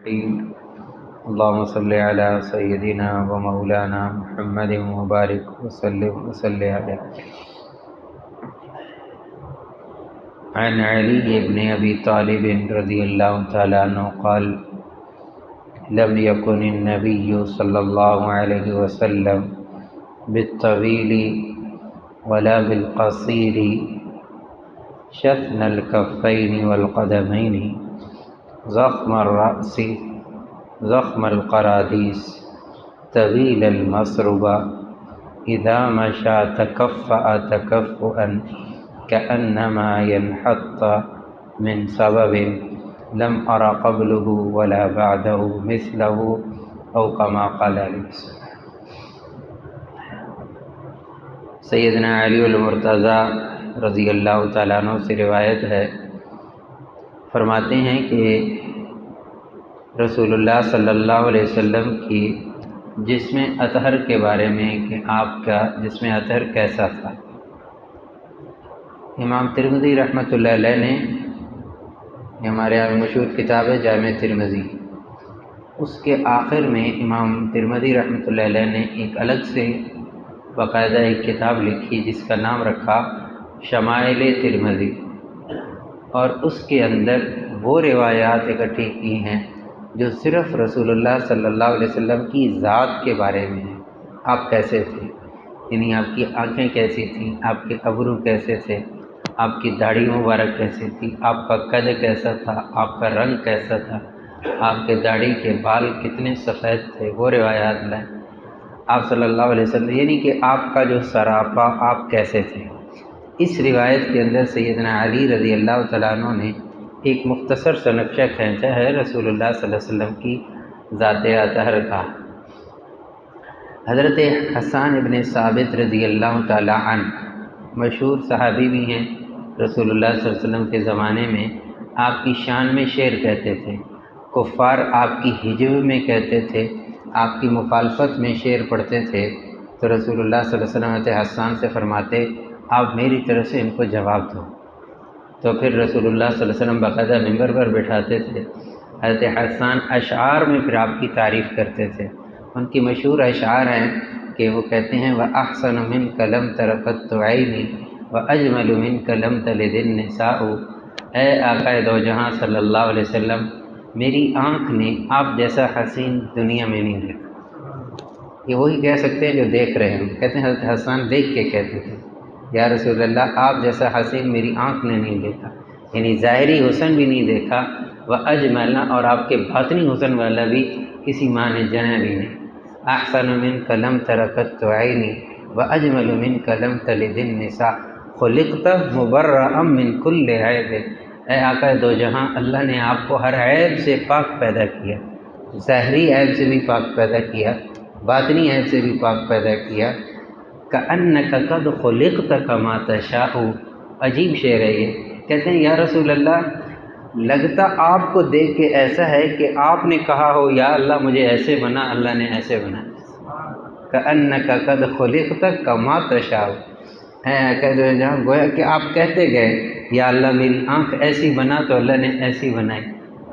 الرحيم اللهم صل على سيدنا ومولانا محمد وبارك وسلم عليه. عن علي بن أبي طالب رضي الله تعالى عنه قال لم يكن النبي صلى الله عليه وسلم بالطويل ولا بالقصير شثن الكفين والقدمين ضخم الرأس ضخم القراديس طويل المسربة إذا مشى تكفأ تكفؤا كأنما ينحط من سبب لم أرى قبله ولا بعده مثله أو كما قال عليه السلام. سیدنا علی المرتضیٰ رضی اللہ تعالیٰ عنہ سے روایت ہے، فرماتے ہیں کہ رسول اللہ صلی اللہ علیہ وسلم کی جسم اطہر کے بارے میں کہ آپ کا جسم اطہر کیسا تھا. امام ترمذی رحمۃ اللہ علیہ نے، ہمارے یہاں مشہور کتاب ہے جامع ترمذی، اس کے آخر میں امام ترمذی رحمۃ اللہ علیہ نے ایک الگ سے باقاعدہ ایک کتاب لکھی جس کا نام رکھا شمائل ترمذی، اور اس کے اندر وہ روایات اکٹھی کی ہیں جو صرف رسول اللہ صلی اللہ علیہ وسلم کی ذات کے بارے میں ہیں. آپ کیسے تھے، یعنی آپ کی آنکھیں کیسی تھیں، آپ کے ابرو کیسے تھے، آپ کی داڑھی مبارک کیسی تھی، آپ کا قد کیسا تھا، آپ کا رنگ کیسا تھا، آپ کے داڑھی کے بال کتنے سفید تھے، وہ روایات لائیں. آپ صلی اللہ علیہ وسلم یعنی کہ آپ کا جو سراپا آپ کیسے تھے. اس روایت کے اندر سیدنا علی رضی اللہ تعالیٰ عنہ نے ایک مختصر سا نقشہ کھینچا ہے رسول اللہ صلی اللہ علیہ وسلم کی ذات اطہر کا. حضرت حسان ابن ثابت رضی اللہ تعالیٰ عنہ مشہور صحابی بھی ہیں، رسول اللہ صلی اللہ علیہ وسلم کے زمانے میں آپ کی شان میں شعر کہتے تھے، کفار آپ کی ہجو میں کہتے تھے، آپ کی مخالفت میں شعر پڑھتے تھے. تو رسول اللہ صلی اللہ علیہ وسلم حضرت حسان سے فرماتے آپ میری طرف سے ان کو جواب دو. تو پھر رسول اللہ صلی اللہ علیہ وسلم باقاعدہ ممبر پر بٹھاتے تھے. حضرت حسان اشعار میں پھر آپ کی تعریف کرتے تھے. ان کی مشہور اشعار ہیں کہ وہ کہتے ہیں وَأَحْسَنُ مِنْكَ لَمْ تَرَ قَطُّ عَيْنِي وَأَجْمَلُ مِنْكَ لَمْ تَلِدِ النِّسَاءُ. اے آقا دو جہاں صلی اللہ علیہ وسلم، میری آنکھ نے آپ جیسا حسین دنیا میں نہیں دیکھا. یہ وہی کہہ سکتے ہیں جو دیکھ رہے ہیں. کہتے ہیں حضرت حسان دیکھ کے کہتے تھے یا رسول اللہ آپ جیسا حسین میری آنکھ نے نہیں دیکھا، یعنی ظاہری حسن بھی نہیں دیکھا، وَأَجْمَلَ اور آپ کے باطنی حسن والا بھی کسی ماں نے جنا بھی نہیں. أَحْسَنُ مِنْكَ لَمْ تَرَ قَطُّ عَيْنِي وَأَجْمَلُ مِنْكَ لَمْ تَلِدِ النِّسَاءُ خُلِقْتَ مُبَرَّأً مِنْ كُلِّ عَيْبٍ. اے آقا دو جہاں، اللہ نے آپ کو ہر عیب سے پاک پیدا کیا، ظاہری عیب سے بھی پاک پیدا کیا، باطنی عیب سے بھی پاک پیدا کیا. كَأَنَّكَ قَدْ خُلِقْتَ كَمَا تَشَاءُ. عجیب شعر ہے یہ. کہتے ہیں یا رسول اللہ لگتا آپ کو دیکھ کے ایسا ہے کہ آپ نے کہا ہو یا اللہ مجھے ایسے بنا، اللہ نے ایسے بنا. كَأَنَّكَ قَدْ خُلِقْتَ كَمَا تَشَاءُ. جہاں گویا کہ آپ کہتے گئے یا اللہ میری آنکھ ایسی بنا تو اللہ نے ایسی بنائی.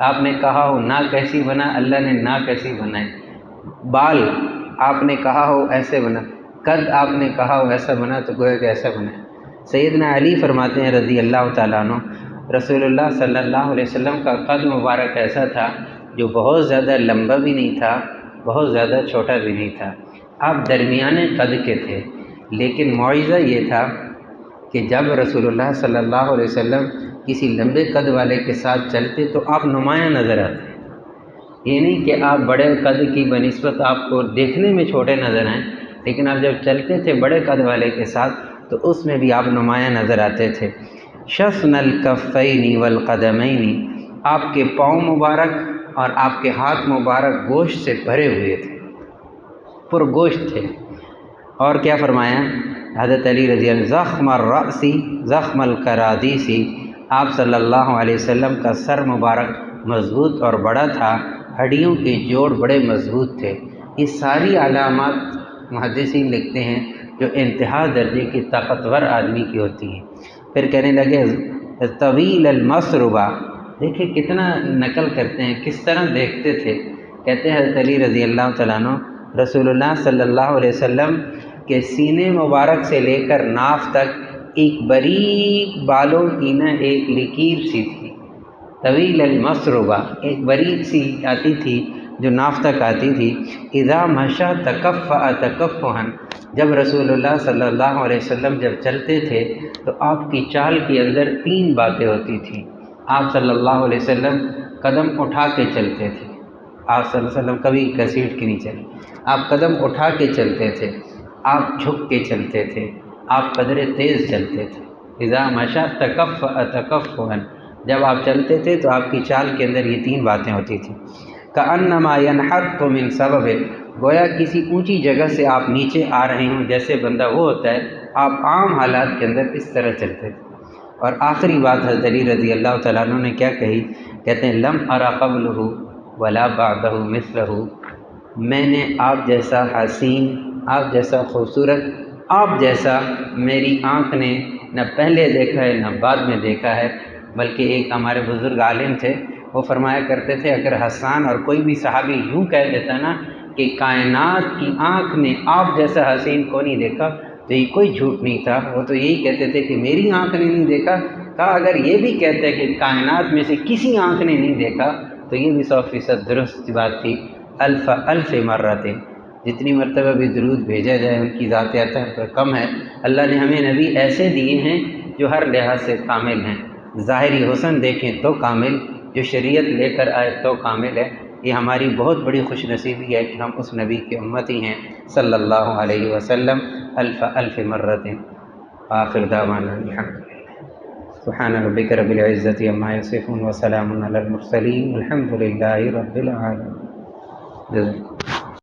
آپ نے کہا ہو ناک ایسی بنا، اللہ نے ناک ایسی بنائی. بال آپ نے کہا ہو ایسے بنا، قد آپ نے کہا ہو ایسا بنا تو گویا کہ ایسا بنا. سیدنا علی فرماتے ہیں رضی اللہ تعالیٰ عنہ رسول اللہ صلی اللہ علیہ وسلم کا قد مبارک ایسا تھا جو بہت زیادہ لمبا بھی نہیں تھا، بہت زیادہ چھوٹا بھی نہیں تھا. آپ درمیانے قد کے تھے. لیکن معجزہ یہ تھا کہ جب رسول اللہ صلی اللہ علیہ وسلم کسی لمبے قد والے کے ساتھ چلتے تو آپ نمایاں نظر آتے. یہ نہیں کہ آپ بڑے قد کی بنسبت آپ کو دیکھنے میں چھوٹے نظر آئیں، لیکن آپ جب چلتے تھے بڑے قد والے کے ساتھ تو اس میں بھی آپ نمایاں نظر آتے تھے. شثن الکفین والقدمین. آپ کے پاؤں مبارک اور آپ کے ہاتھ مبارک گوشت سے بھرے ہوئے تھے، پر گوشت تھے. اور کیا فرمایا حضرت علی رضی اللہ زخم الرأس زخم القرادیس. آپ صلی اللہ علیہ وسلم کا سر مبارک مضبوط اور بڑا تھا، ہڈیوں کے جوڑ بڑے مضبوط تھے. یہ ساری علامات محدثین لکھتے ہیں جو انتہا درجے کی طاقتور آدمی کی ہوتی ہیں. پھر کہنے لگے طویل المسربہ. دیکھیں کتنا نقل کرتے ہیں، کس طرح دیکھتے تھے۔ کہتے ہیں حضرت علی رضی اللہ تعالیٰ عنہ رسول اللہ صلی اللہ علیہ وسلم کے سینے مبارک سے لے کر ناف تک ایک باریک بالوں کی نا ایک لکیر سی تھی، طویل المسربہ، ایک باریک سی آتی تھی جو ناف تک آتی تھی۔ اذا مشى تکفأ تکفہا، جب رسول اللہ صلی اللہ علیہ وسلم جب چلتے تھے تو آپ کی چال کے اندر تین باتیں ہوتی تھیں۔ آپ صلی اللہ علیہ وسلم قدم اٹھا کے چلتے تھے، آپ صلی اللہ علیہ وسلم کبھی گھسیٹ کے نہیں چلے، آپ قدم اٹھا کے چلتے تھے، آپ جھک کے چلتے تھے، آپ قدرے تیز چلتے تھے۔ اذا مشى تکفأ تکفہا، جب آپ چلتے تھے تو آپ کی چال کے اندر یہ تین باتیں ہوتی تھیں۔ کأنما ينحط من سبب، گویا کسی اونچی جگہ سے آپ نیچے آ رہے ہوں، جیسے بندہ وہ ہوتا ہے، آپ عام حالات کے اندر اس طرح چلتے تھے۔ اور آخری بات حضرت علی رضی اللہ تعالیٰ عنہ نے کیا کہی؟ کہتے ہیں لم ارى قبلہ ولا بعدہ مثلہ، میں نے آپ جیسا حسین، آپ جیسا خوبصورت، آپ جیسا میری آنکھ نے نہ پہلے دیکھا ہے نہ بعد میں دیکھا ہے۔ بلکہ ایک ہمارے بزرگ عالم تھے، وہ فرمایا کرتے تھے اگر حسان اور کوئی بھی صحابی یوں کہہ دیتا نا کہ کائنات کی آنکھ نے آپ جیسا حسین کو نہیں دیکھا تو یہ کوئی جھوٹ نہیں تھا، وہ تو یہی کہتے تھے کہ میری آنکھ نے نہیں دیکھا۔ کہا اگر یہ بھی کہتے کہ کائنات میں سے کسی آنکھ نے نہیں دیکھا تو یہ بھی 100% درست بات تھی۔ الف الف مرتیں، جتنی مرتبہ بھی درود بھیجا جائے ان کی ذات اطہر پر کم ہے۔ اللہ نے ہمیں نبی ایسے دیے ہیں جو ہر لحاظ سے کامل ہیں، ظاہری حسن دیکھیں تو کامل، جو شریعت لے کر آئے تو کامل ہے۔ یہ ہماری بہت بڑی خوش نصیبی ہے کہ ہم اس نبی کے امتی ہیں صلی اللہ علیہ وسلم۔ الف الف مرتیں۔ آخر دعوانا الحمدللہ، سبحان ربک رب العزت عما یصفون وسلام علی المرسلین، الحمد للہ رب العالمین۔